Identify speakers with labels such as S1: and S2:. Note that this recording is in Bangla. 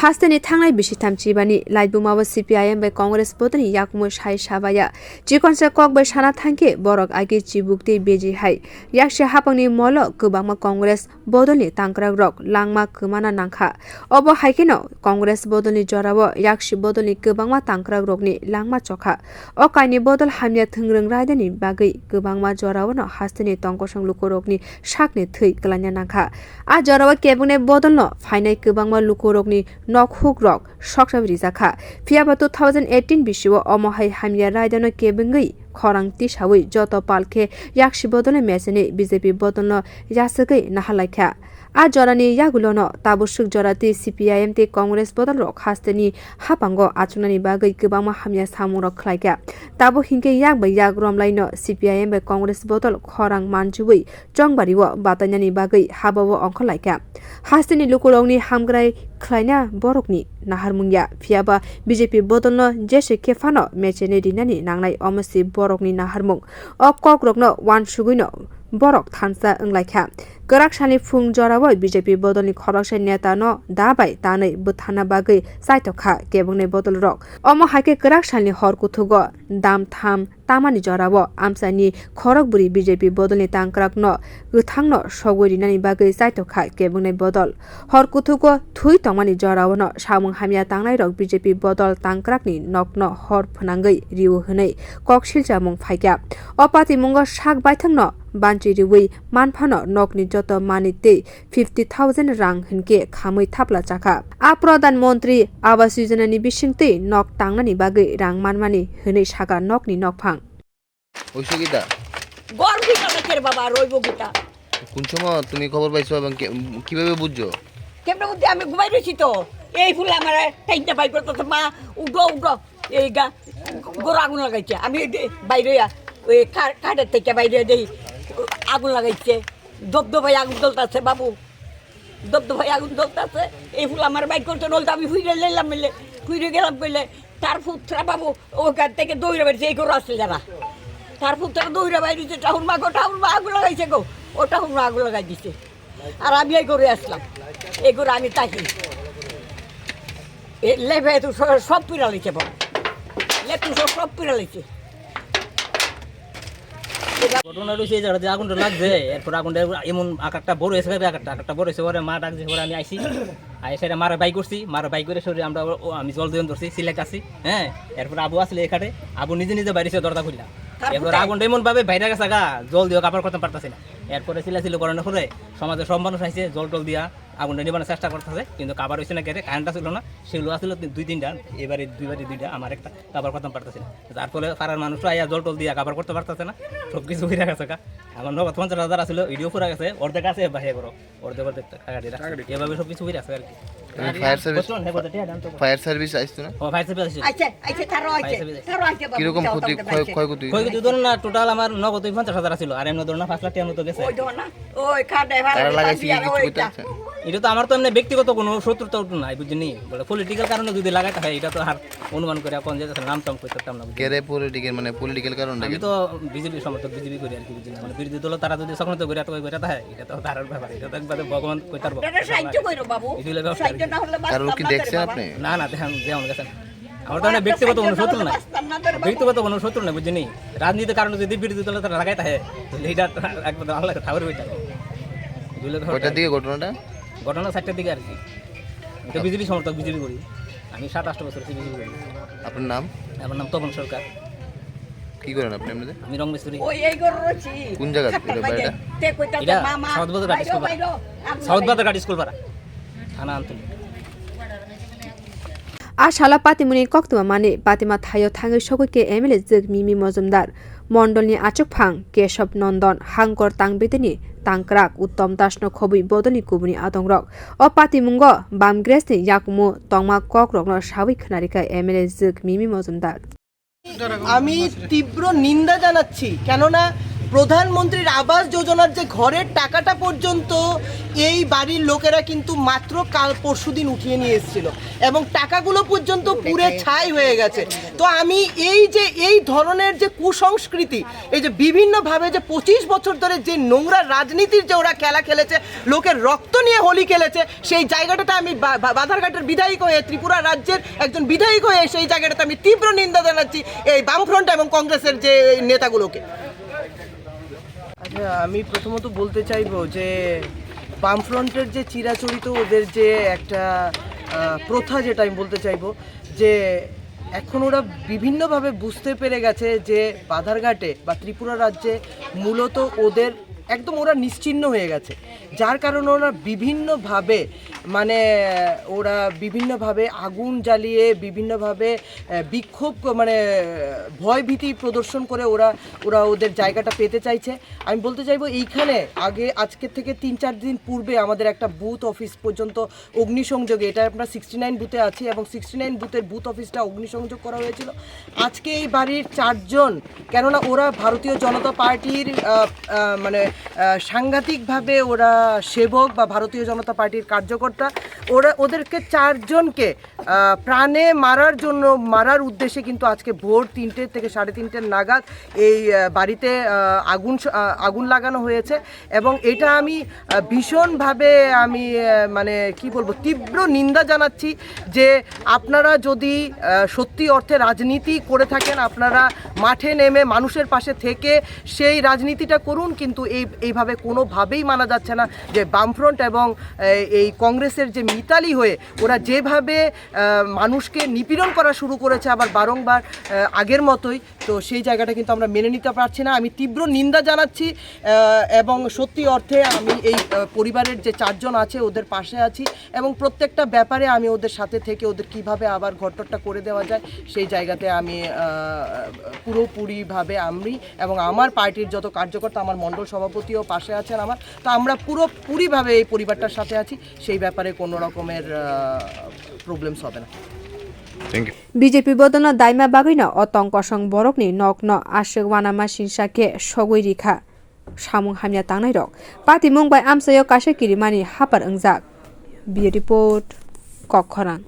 S1: Hastani Tangai Bishitam Chibani, Lightbumawa CPIM by Congress Botany Yakmo Shai Shabaya, Jikonsa Kok by Shana Tanke, Borok Agi Chibukti Beji Hai, Yaksha Hapani Molo, Kubama Congress, Bodoli, Tankra Rock, Langma Kumana Nanka, Obo Haikino, Congress Bodoli Jorawa, Yakshi Bodoli Kubama Tankra Rockni, Langma Choka, Okaini Bodol Hamia Tungrung Radani, Bagi, Kubama Jorawa, Hastani Tonkosang Lukorokni, Shakni Tui, Glanya Nanka, A Jorawa Kebune Bodolno, Fine Kubama Lukorokni, Nok Hook Rock, Shoksha Rizaka, Fiaba 2018 Bishiwa Omohai Hamia Raidano Kebengi, Korang Tishawi, Joto Palke, Yakshi Bodone Mesene, BJP Bodono, Yasake, Nahalaika. A Jorani Yagulono, Tabushuk Jorati, CPIM, the Congress Bodol Rock, Hastani, Hapango, Achunani Bagai, Kubama Hamia Samuro Klaika. Tabu Hinke Yak by Yagrom Lino, CPIM by Congress Bodol, Korang Manjui, Jongbariwa, Batanyani Bagai, Habawa Onkolaika. Hastani Lukuroni Hamgrai, Klaina, Borokni, Naharmunga, Fiaba, BJP Bodolno, Jeshe Kefano, Mechene Dinani, Nangai, Omosi, Borokni Naharmung, O Kokrokno, Wan Shuguno. Borok Tansa Unglaika. Gorakshani Fung Jorawa, BJP Bodoli Corruption Netano, Dabai, Tane, Butana Bagai, Saitoka, Gebone Bodol Rock. Omo Hake Gorakshani Horkutugo, Dam Tam, Tamani Jorawa, Amsani, Korokburi, BJP Bodoli Tankrakno, Gutangno, Shogurinani Bagai, Saitoka, Gebone Bodol. Horkutugo, Tui Tomani Jorawano, Shamung Hamia Tangai Rock, BJP Bodol Tankrakni, Nokno, Hor Panangai, Riu Hene, Kokshilja Mung Faika. Opati Mungo Shak Baitangno. Banchiriwi Manpano Nokni Joto Manite 50,000 Rang Hinke Kamui Tapla Chaka. A Pradhan Montri Awas Yojanani Bishingte Nok Tangnani Bagai Rang Manmani Hene Shaka Nokni Nokphang.
S2: ওইসব গীতা
S3: গর্বিত নাকের বাবা রইব গীতা
S2: কোন সময় তুমি খবর পাইছো এবং কিভাবে বুঝছো
S3: কেমন বুদ্ধি আমি ঘুমাই রইছি তো এই ফুলে আমার টাইমটা বাই করতে মা উঠো উঠো এই গোড়া আগুন লাগাইছে আমি বাইরে ওই কাঠের থেকে বাইরে দেই আগুন লাগাইছে দবদবাই আগুন জ্বলতেছে বাবু দবদবাই আগুন জ্বলতেছে এই ফুল আমার বাইক করতে নলতে আমি ফুইরে নিলাম মিলে ফুইরে গেলাম কইলে তার পুত্রা বাবু ওখান থেকে দৌড়ে বেরিয়েছে এই করে আসছে যারা তার পুত্রা দৌড়ে বেরিয়েছে ঠাকুর মা আগুন লাগাইছে গো ও ঠাকুর মা আগুন লাগাই দিছে আর আমি এই করে আসলাম এই করে আমি তাকি লেবে তো সব পিড়া লিখে বাবু লেপু সব পিড়া লিখে
S4: ঘটনা রয়েছে এই জায়গাতে আগুনটা লাগছে এরপর আগুনটা এমন আকারটা বড় হয়েছে আকারটা বড় হয়েছে পরে মা ডাকছে পরে আমি আইসি সেটা মারা বাই করছি মারা বাই করে সরে আমরা আমি জল দিয়ে ধরছি সিলেক্ট আসি হ্যাঁ এরপর আবু আসলে এখানে আবু নিজে নিজে বাইরেছে দরজা খুললাম এরপর আগুনটা এমন ভাবে বাইরে গেছে গা জল দিয়ে কাপড় করতে পারতেছি না এরপরে ছিল করানোর পরে সমাজের সব মানুষ আসছে জল টল দিয়া আগুনটা নিবানোর চেষ্টা করতেছে কিন্তু কাবার হয়েছে না কেটে কারেন্টটা ছিল না সেগুলো আসলে 2-3টা এবারে দুইটা আমার একটা কাবার করতে পারতেছি না তার ফলে পাড়ার মানুষরা আইয়া জল টল দিয়া কাবার করতে পারতেছে না সব কিছু হয়ে গেছে গা আমার 50,000 আসলে ভিডিও পুরা গেছে অর্ধেক আছে বাহির করো অর্ধেক এভাবে সব কিছু হয়ে গেছে আর কি
S2: ফায়ার সার্ভিস আসতো না
S4: ফায়ার সার্ভিস
S3: আচ্ছা আচ্ছা তারও আছে
S2: কিরকম ক্ষয়ক্ষতি
S4: ক্ষয়ক্ষতি ধরুন না টোটাল আমার নগদ 50,000 ছিল আর এমনি ধরুন না 5 লাখ টাকার মতো গেছে
S3: ওই ধর না ওই কাটে
S2: তারা লাগাইছে কিছু করতে আছে
S4: এটা তো আমার তো এমনি ব্যক্তিগত কোনো শত্রুতা নাই বুঝিনি বলে পলিটিক্যাল কারণে যদি লাগাইতে হয় এটা তো আর অনুমান করে কোন যে নাম টাম করতাম না
S2: কেরে পলিটিক্যাল মানে পলিটিক্যাল কারণ
S4: আমি তো বিজেপি সমর্থক বিজেপি করি আর কি বুঝিনি মানে বিরোধী দল তারা যদি সকলত করে তো করে হয় এটা তো তার ব্যাপার এটা তো একবার ভগবান কই তারবো
S3: এটা সাহায্য কইরো বাবু সাহায্য না হলে
S2: কারণ কি দেখছেন আপনি
S4: না দেখেন যেমন গেছেন আমার তো ব্যক্তিগত কোনো শত্রু নাই ব্যক্তিগত কোনো শত্রু নাই বুঝিনি রাজনীতির কারণে যদি বিরোধী দল তারা লাগাইতে হয় তাহলে এটা একবার আল্লাহ ঠাকুর হইতা
S2: ওইটার দিকে
S4: ঘটনা 4টার দিকে আর কি এটা বিজেপি সমর্থক বিজেপি করি আমি 7-8 বছর বিজেপি করি
S2: আপনার নাম
S4: আমার নাম তপন সরকার
S2: কি করেন আপনি এমনিতে
S4: আমি রং মিস্ত্রি
S3: ওই এই গররছি
S2: কোন জায়গা এটা বাড়িটা
S3: তে কইতা
S4: এটা
S3: মামা
S4: সাউথ বাজার ঘাট স্কুল পাড়া থানা আন্তলি
S1: Ashala Patimuni Koktuma Mani Patima Thayo Thangi Shokuke Emily Zig Mimi Mozumdar Mondolni Achukphang Keshop Nondon Hangkor Tangbetini Tankrak Uttom Dashno Khobui Bodoni Kubuni Adongrok O Patimungo Bam Gresni Yakumu Tongma Kokrok no Shawi Khnarika Emily Zig Mimi Mozumdar
S5: আমি তীব্র নিন্দা জানাচ্ছি কেননা প্রধানমন্ত্রীর আবাস যোজনার যে ঘরের টাকাটা পর্যন্ত এই বাড়ির লোকেরা কিন্তু মাত্র কাল পরশুদিন উঠিয়ে নিয়ে এসেছিল এবং টাকাগুলো পর্যন্ত পুরে ছাই হয়ে গেছে। তো আমি এই ধরনের যে কুসংস্কৃতি, এই যে বিভিন্নভাবে যে 25 বছর ধরে যে নোংরা রাজনীতির যে ওরা খেলা খেলেছে, লোকের রক্ত নিয়ে হোলি খেলেছে, সেই জায়গাটাতে আমি বাধারঘাটের বিধায়ক হয়ে, ত্রিপুরা রাজ্যের একজন বিধায়ক হয়ে সেই জায়গাটাতে আমি তীব্র নিন্দা জানাচ্ছি এই বামফ্রন্ট এবং কংগ্রেসের যে নেতাগুলোকে। আচ্ছা, আমি প্রথমত বলতে চাইবো যে বামফ্রন্টের যে চিরাচরিত ওদের যে একটা প্রথা, যেটা আমি বলতে চাইবো যে এখন ওরা বিভিন্নভাবে বুঝতে পেরে গেছে যে বাধারঘাটে বা ত্রিপুরা রাজ্যে মূলত ওদের একদম ওরা নিশ্চিহ্ন হয়ে গেছে, যার কারণে ওরা বিভিন্নভাবে আগুন জ্বালিয়ে বিভিন্নভাবে বিক্ষোভ ভয়ভীতি প্রদর্শন করে ওরা ওদের জায়গাটা পেতে চাইছে। আমি বলতে চাইবো এইখানে আজকের থেকে 3-4 দিন পূর্বে আমাদের একটা বুথ অফিস পর্যন্ত অগ্নিসংযোগে, এটা আমরা 69 বুথে আছি এবং 69 বুথের বুথ অফিসটা অগ্নিসংযোগ করা হয়েছিল। আজকে এই বাড়ির 4 জন, কেননা ওরা ভারতীয় জনতা পার্টির সাংঘাতিকভাবে ওরা সেবক বা ভারতীয় জনতা পার্টির কার্যকর্তা, ওদেরকে 4 জনকে প্রাণে মারার উদ্দেশ্যে কিন্তু আজকে ভোর 3টে থেকে 3:30 নাগাদ এই বাড়িতে আগুন লাগানো হয়েছে। এবং এটা আমি ভীষণভাবে তীব্র নিন্দা জানাচ্ছি যে আপনারা যদি সত্যি অর্থে রাজনীতি করে থাকেন, আপনারা মাঠে নেমে মানুষের পাশে থেকে সেই রাজনীতিটা করুন, কিন্তু এইভাবে কোনোভাবেই মানা যাচ্ছে না যে বামফ্রন্ট এবং এই কংগ্রেসের যে মিতালি হয়ে ওরা যেভাবে মানুষকে নিপীড়ন করা শুরু করেছে আবার বারংবার আগের মতোই, তো সেই জায়গাটা কিন্তু আমরা মেনে নিতে পারছি না। আমি তীব্র নিন্দা জানাচ্ছি এবং সত্যি অর্থে আমি এই পরিবারের যে 4 জন আছে ওদের পাশে আছি এবং প্রত্যেকটা ব্যাপারে আমি ওদের সাথে থেকে ওদের কিভাবে আবার ঘরটরটা করে দেওয়া যায় সেই জায়গাতে আমি পুরোপুরিভাবে আমি এবং আমার পার্টির যত কার্যকর্তা, আমার মণ্ডল সভাপতিও পাশে আছেন আমার, তো আমরা পুরোপুরিভাবে এই পরিবারটার সাথে আছি, সেই ব্যাপারে কোনো রকমের প্রবলেমস হবে না।
S1: বিজেপি বদনা দাইমা বাগৈনা অতংকসং বরকনি নকন আশিক ওয়ানামা সিনসাকে সগৈ রিখা সামুং হামিয়া তাंनाय रक पार्टी मुंबाइ आमसायाव कासे किरिमानि हापार ओंजाक। बि रिपोर्ट कखरां।